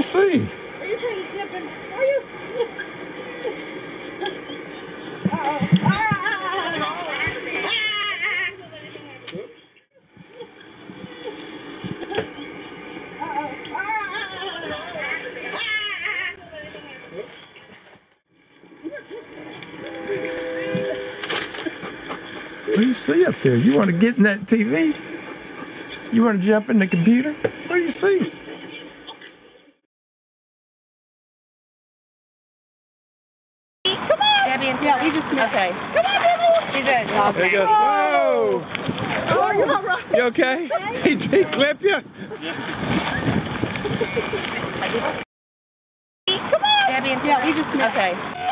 see? Are you trying to snip him? Are you? What do you see up there? You want to get in that TV? You want to jump in the computer? What do you see? Come on! Debbie and yeah, we just met. Okay. Come on, Debbie! She's a dog There you man. go. Whoa! Oh, you're all right. You okay? He clipped you? Come on! Debbie and yeah, we just met. Okay.